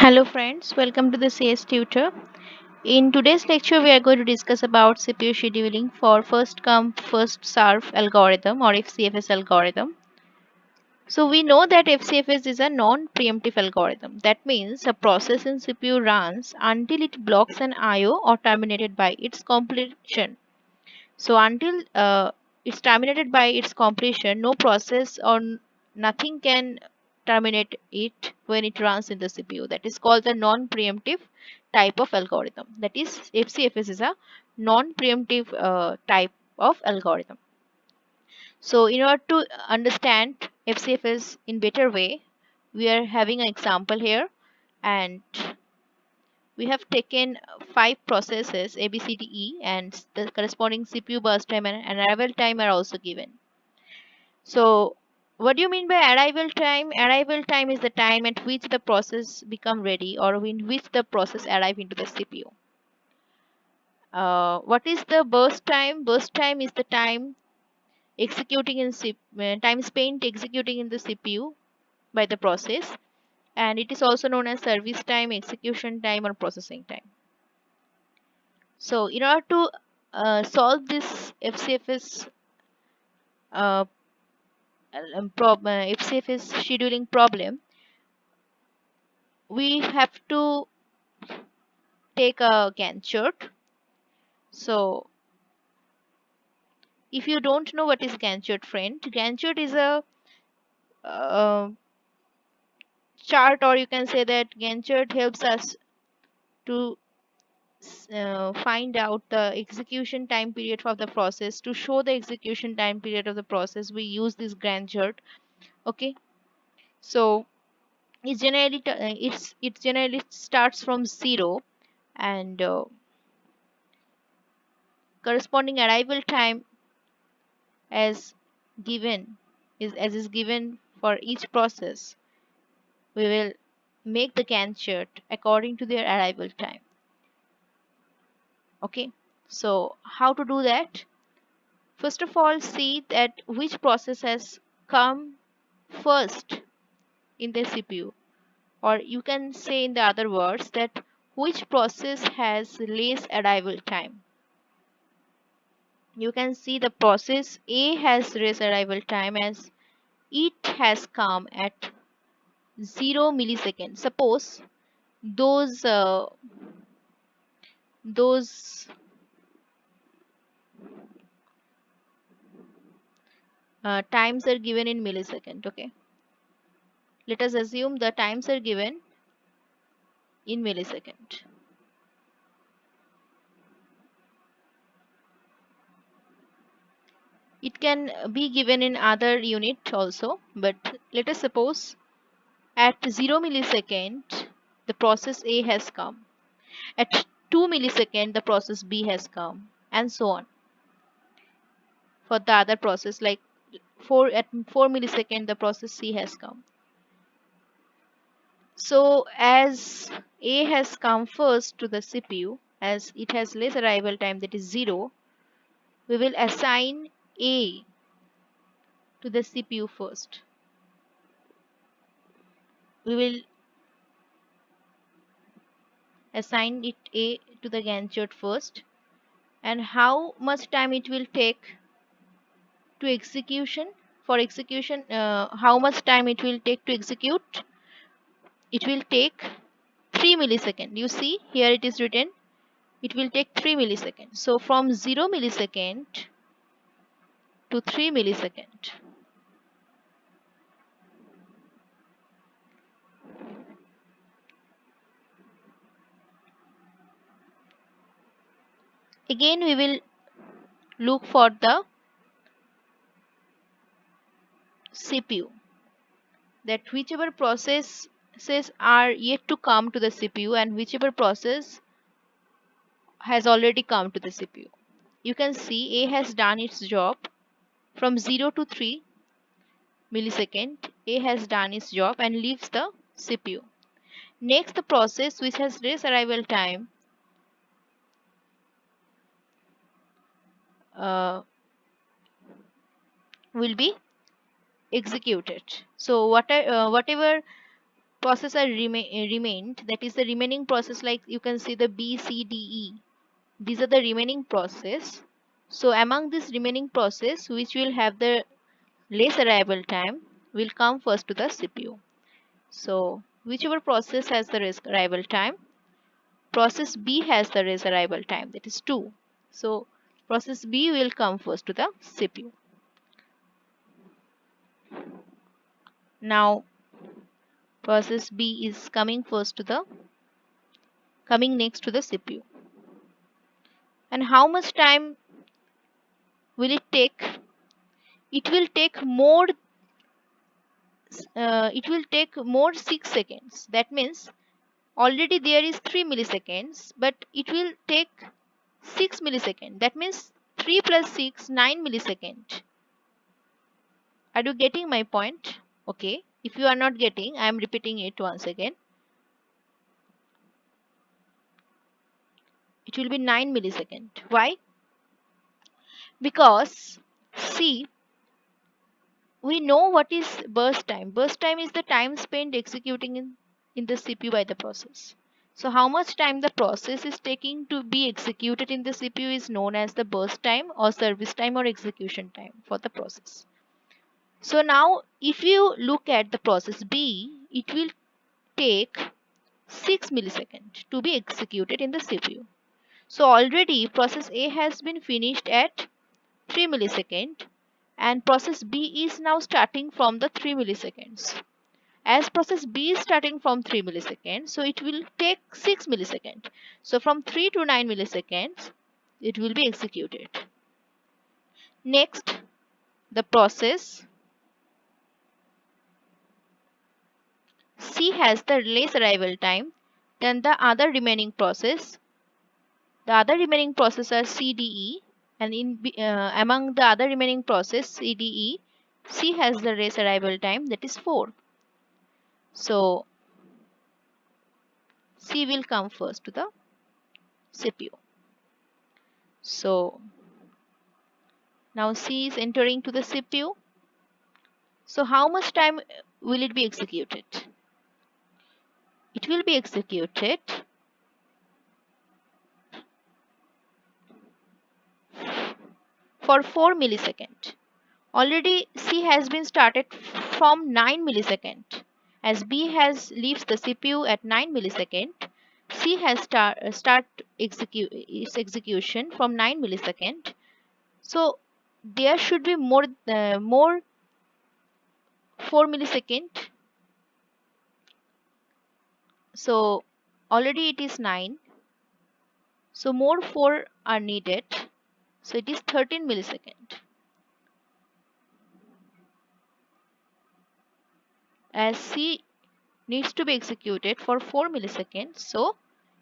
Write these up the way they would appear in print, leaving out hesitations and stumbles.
Hello friends, welcome to the CS Tutor. In today's lecture, we are going to discuss about CPU scheduling for first come first serve algorithm or FCFS algorithm. So we know that FCFS is a non-preemptive algorithm. That means a process in CPU runs until it blocks an IO or terminated by its completion. So until it's terminated by its completion, no process or nothing can terminate it when it runs in the CPU. That is called the non-preemptive type of algorithm. That is, FCFS is a non-preemptive type of algorithm. So in order to understand FCFS in better way, we are having an example here, and we have taken five processes A, B, C, D, E, and the corresponding CPU burst time and arrival time are also given. So, what do you mean by arrival time? Arrival time is the time at which the process become ready or in which the process arrive into the CPU. What is the burst time? Burst time is the time executing in time spent executing in the CPU by the process, and it is also known as service time, execution time, or processing time. So, in order to solve this FCFS uh, FCFS scheduling problem, we have to take a Gantt chart. So, if you don't know what is Gantt chart, friend, Gantt chart is a uh, chart, or you can say that Gantt chart helps us to find out the execution time period of the process. To show the execution time period of the process, we use this Gantt chart. Okay, so it generally starts from 0, and corresponding arrival time as given is given for each process. We will make the Gantt chart according to their arrival time. Okay, so how to do that? First of all, see that which process has come first in the CPU, or you can say in the other words that which process has less arrival time. You can see the process A has less arrival time as it has come at 0 millisecond. Suppose those uh, those times are given in millisecond. Okay, let us assume the times are given in millisecond. It can be given in other unit also, but let us suppose at 0 millisecond the process A has come, at 2 millisecond the process B has come, and so on for the other process, like 4 at 4 millisecond the process C has come. So as A has come first to the CPU, as it has less arrival time, that is 0, we will assign A to the CPU first. We will assign it A to the Gantt chart first. And how much time it will take to execution? For execution, how much time it will take to execute? It will take 3 milliseconds. You see here it is written, it will take 3 milliseconds. So from 0 millisecond to 3 millisecond. Again we will look for the CPU, that whichever processes are yet to come to the CPU and whichever process has already come to the CPU. You can see A has done its job from 0 to 3 millisecond. A has done its job and leaves the CPU. Next, the process which has less arrival time uh, will be executed. So whatever process are remained, that is the remaining process, like you can see the B, C, D, E. These are the remaining process. So among this remaining process, which will have the less arrival time, will come first to the CPU. So whichever process has the less arrival time, process B has the less arrival time, that is 2. So process B will come first to the CPU. Now process B is coming next to the CPU. And how much time will it take? It will take more. It will take more 6 seconds. That means already there is 3 milliseconds, but it will take 6 milliseconds. That means 3 plus 6, 9 milliseconds. Are you getting my point? Okay. If you are not getting, I am repeating it once again. It will be 9 milliseconds. Why? Because see, we know what is burst time. Burst time is the time spent executing in the CPU by the process. So how much time the process is taking to be executed in the CPU is known as the burst time or service time or execution time for the process. So now if you look at the process B, it will take 6 milliseconds to be executed in the CPU. So already process A has been finished at 3 milliseconds and process B is now starting from the 3 milliseconds. As process B is starting from 3 milliseconds, so it will take 6 milliseconds. So from 3 to 9 milliseconds, it will be executed. Next, the process C has the less arrival time than the other remaining process. The other remaining process are CDE, and among the other remaining process CDE, C has the less arrival time, that is 4. So C will come first to the CPU. So now C is entering to the CPU. So how much time will it be executed? It will be executed for 4 milliseconds. Already C has been started from 9 milliseconds. As B has leaves the CPU at 9 milliseconds, C has start its execution from 9 milliseconds. So there should be more 4 milliseconds. So already it is 9. So more 4 are needed. So it is 13 milliseconds. As C needs to be executed for 4 milliseconds, so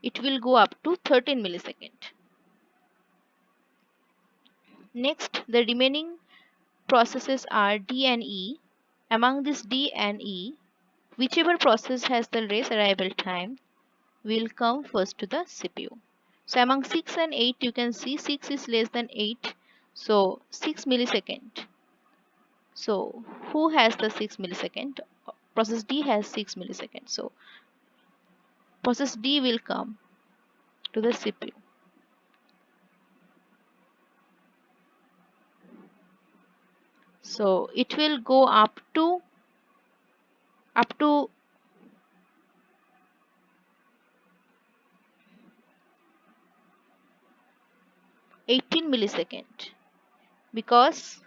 it will go up to 13 milliseconds. Next, the remaining processes are D and E. Among this D and E, whichever process has the less arrival time will come first to the CPU. So among 6 and 8, you can see 6 is less than 8. So 6 millisecond. So who has the 6 millisecond? Process D has 6 milliseconds. So process D will come to the CPU. So it will go up to 18 millisecond because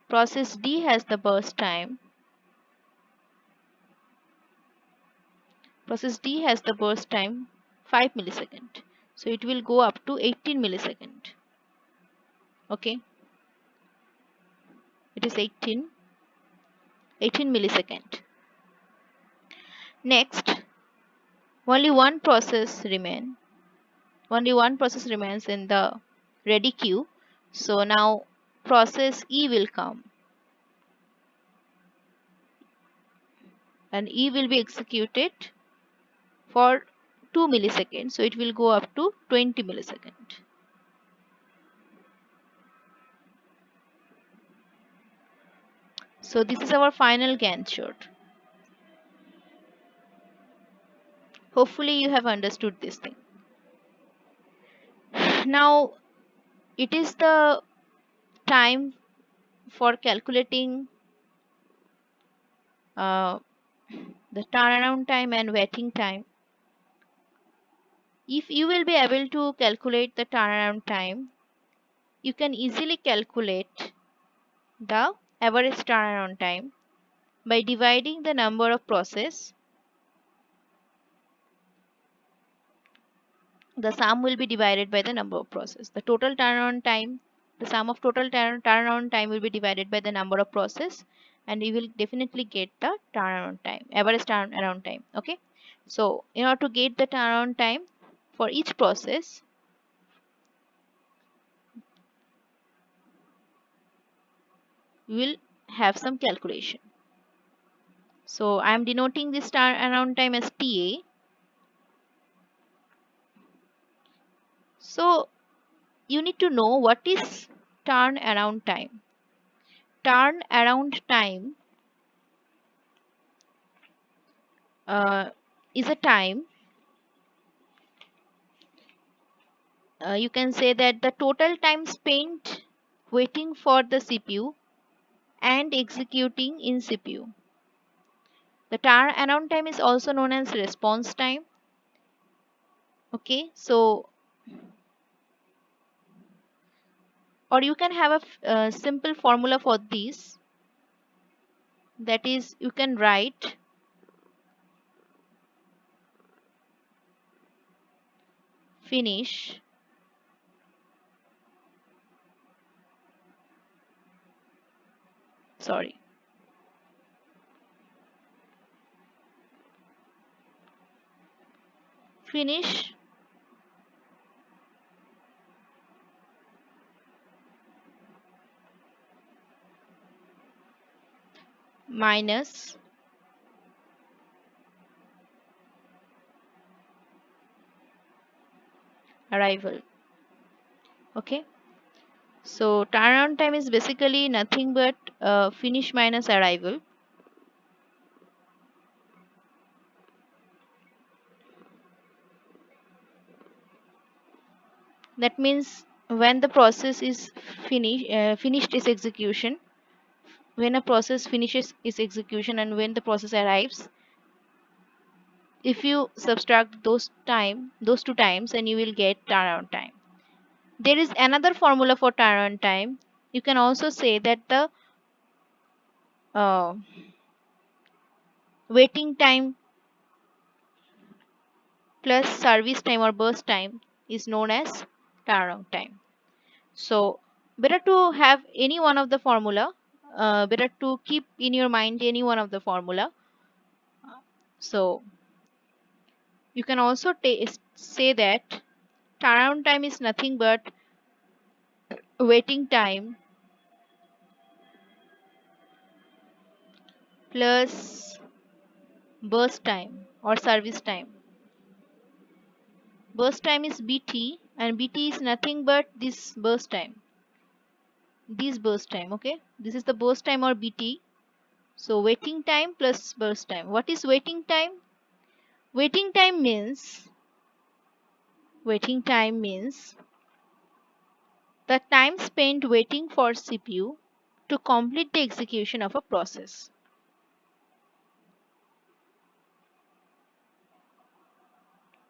process D has the burst time. Process D has the burst time 5 millisecond. So it will go up to 18 millisecond. Okay. It is 18 millisecond. Next, only one process remains in the ready queue. So now process E will come and E will be executed for 2 milliseconds. So it will go up to 20 milliseconds. So this is our final Gantt chart. Hopefully you have understood this thing. Now it is the time for calculating uh, the turnaround time and waiting time. If you will be able to calculate the turnaround time, you can easily calculate the average turnaround time by dividing the number of process. The sum will be divided by the number of process. The total turnaround time, the sum of total turnaround time will be divided by the number of process, and you will definitely get the turnaround time, average turnaround time. Okay. So in order to get the turnaround time for each process, we will have some calculation. So I am denoting this turnaround time as TA. So you need to know what is turnaround time. Turnaround time is a time, you can say that the total time spent waiting for the CPU and executing in CPU. The turnaround time is also known as response time. Okay, so or you can have a simple formula for this, that is you can write finish sorry finish minus arrival. Okay, so turnaround time is basically nothing but finish minus arrival. That means when the process is finished its execution, when a process finishes its execution and when the process arrives, if you subtract those two times, and you will get turnaround time. There is another formula for turnaround time. You can also say that the uh, waiting time plus service time or burst time is known as turnaround time. So better to have any one of the formula, better to keep in your mind any one of the formula. So you can also say that turnaround time is nothing but waiting time plus burst time or service time. Burst time is BT, and BT is nothing but this burst time. This burst time, okay? This is the burst time or BT. So waiting time plus burst time. What is waiting time? Waiting time means waiting time means the time spent waiting for CPU to complete the execution of a process.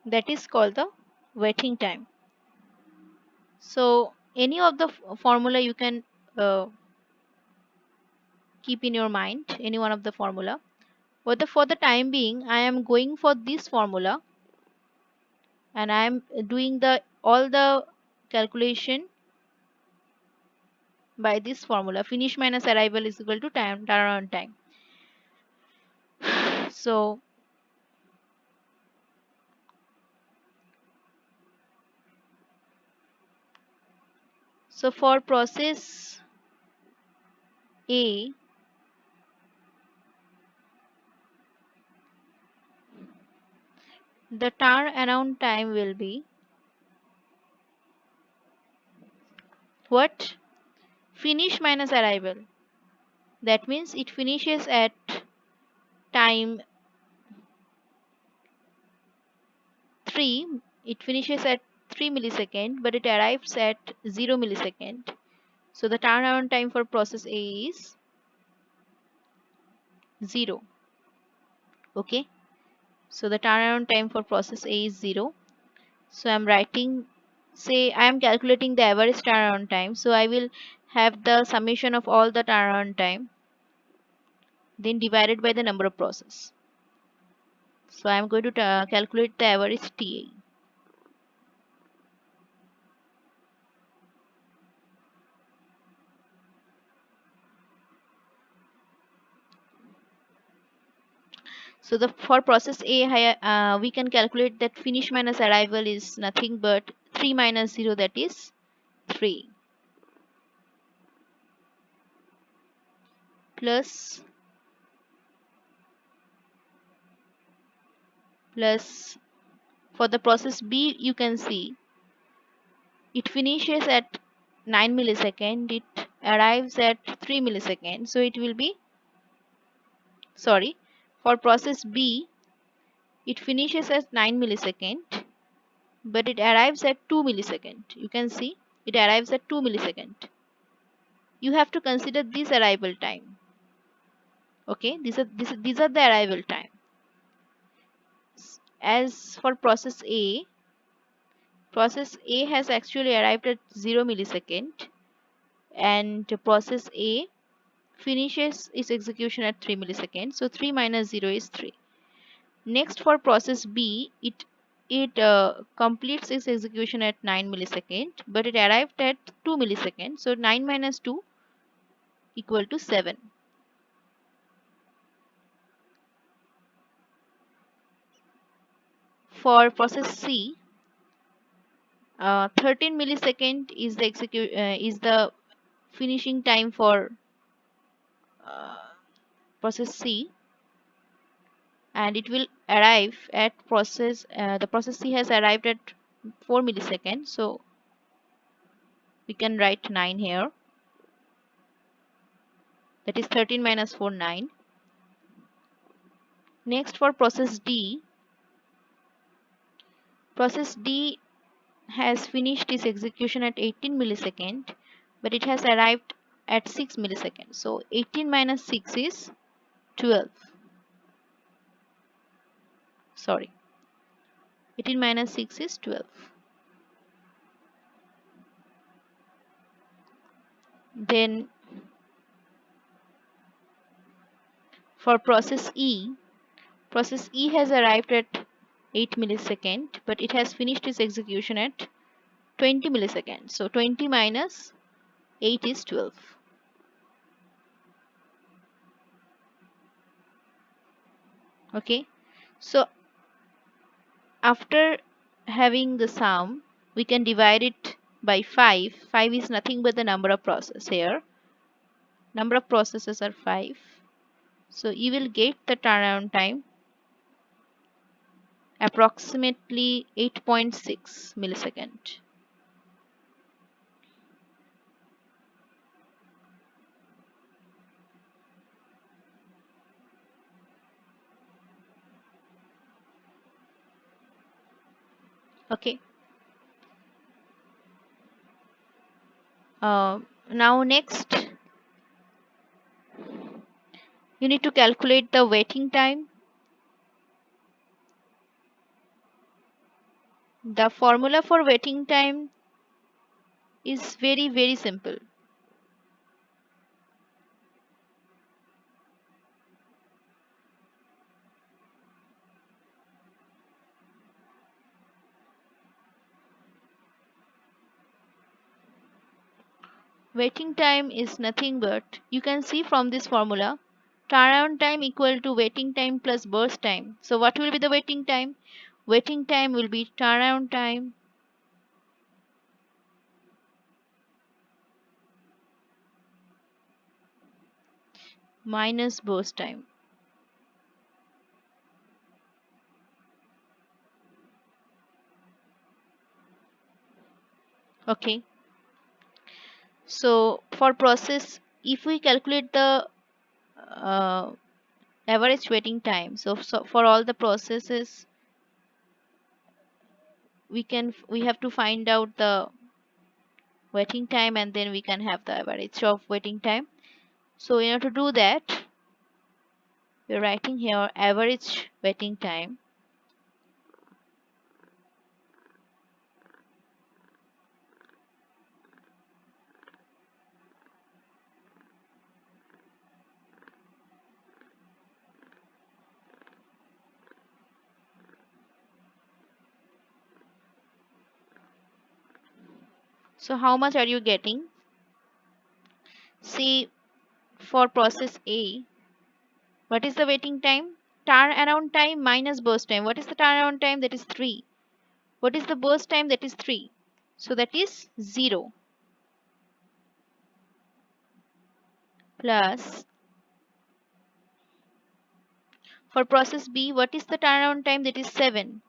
That is called the waiting time. So any of the formula you can uh, keep in your mind, any one of the formula. But for the time being, I am going for this formula, and I am doing the all the calculation by this formula. Finish minus arrival is equal to time turnaround time. So for process A, the turnaround time will be what? Finish minus arrival. That means it finishes at time 3, it finishes at 3 millisecond, but it arrives at 0 millisecond. So the turnaround time for process A is 0. Okay. So the turnaround time for process A is 0. So I'm writing, say I am calculating the average turnaround time. So I will have the summation of all the turnaround time, then divided by the number of process. So I'm going to calculate the average TA. So the for process A, we can calculate that finish minus arrival is nothing but 3 minus 0, that is 3, plus for the process B, you can see it finishes at 9 millisecond, it arrives at 3 milliseconds. So it will be, sorry, for process B, it finishes at 9 millisecond, but it arrives at 2 millisecond. You can see it arrives at 2 millisecond. You have to consider this arrival time. Okay, these are the arrival time. As for process A has actually arrived at 0 millisecond, and process A finishes its execution at 3 milliseconds. So 3 minus 0 is 3. Next, for process B, it completes its execution at 9 millisecond, but it arrived at 2 milliseconds. So 9 minus 2 equal to 7. For process C, 13 millisecond is the finishing time for process C, and it will arrive at the process C has arrived at 4 milliseconds. So we can write 9 here, that is 13 minus 4, 9. Next, for process D has finished its execution at 18 millisecond, but it has arrived at 6 milliseconds. So 18 minus 6 is 12. Sorry, 18 minus 6 is 12. Then for process E has arrived at 8 millisecond, but it has finished its execution at 20 milliseconds. So 20 minus 8 is 12. Okay, so after having the sum, we can divide it by 5. 5 is nothing but the number of processes here. Number of processes are 5. So you will get the turnaround time approximately 8.6 millisecond. Okay. Now next, you need to calculate the waiting time. The formula for waiting time is very simple. Waiting time is nothing but, you can see from this formula, turnaround time equal to waiting time plus burst time. So what will be the waiting time? Waiting time will be turnaround time minus burst time. Okay. So for process, if we calculate the uh, average waiting time, so for all the processes, we have to find out the waiting time, and then we can have the average of waiting time. So in order to do that, we're writing here average waiting time. So how much are you getting? See, for process A, what is the waiting time? Turnaround time minus burst time. What is the turnaround time? That is 3. What is the burst time? That is 3. So that is 0 plus, for process B, what is the turnaround time? That is 7.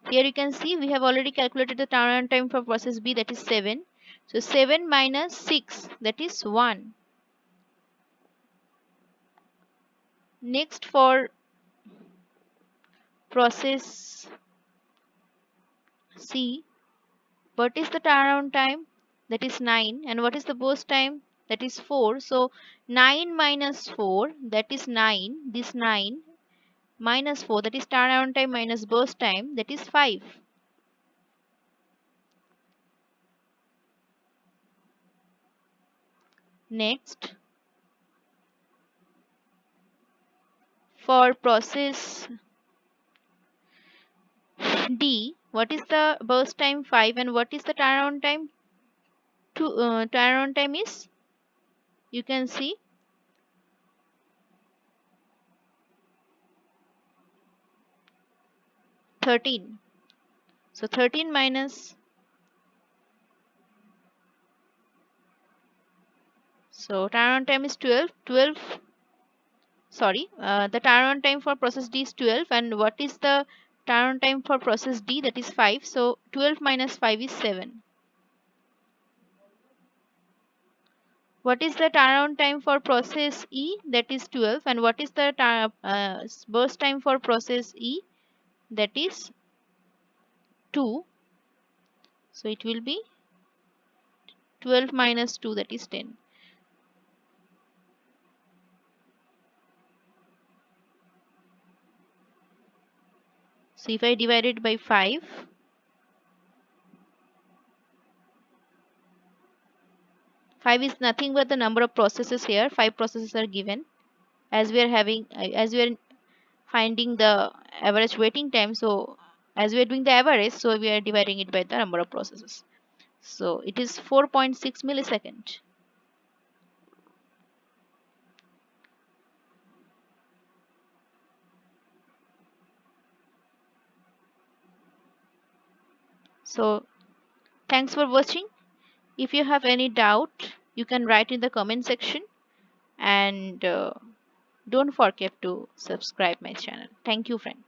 Here you can see we have already calculated the turnaround time for process B, that is 7. So 7 minus 6, that is 1. Next, for process C, what is the turnaround time? That is 9. And what is the burst time? That is 4. So 9 minus 4, that is 9. This 9 minus 4, that is turnaround time minus burst time, that is 5. Next, for process D, what is the burst time? 5. And what is the turnaround time? Turnaround time is, you can see, 13. So 13 minus, so turnaround time is 12. 12, sorry, the turnaround time for process D is 12. And what is the turnaround time for process D? That is 5. So 12 minus 5 is 7. What is the turnaround time for process E? That is 12. And what is the burst time for process E? That is 2. So it will be 12 minus 2, that is 10. So if I divide it by 5, 5 is nothing but the number of processes here. 5 processes are given. As we are having, as we are finding the average waiting time, so as we are doing the average, so we are dividing it by the number of processes. So it is 4.6 millisecond. So thanks for watching. If you have any doubt, you can write in the comment section, and don't forget to subscribe my channel. Thank you, friends.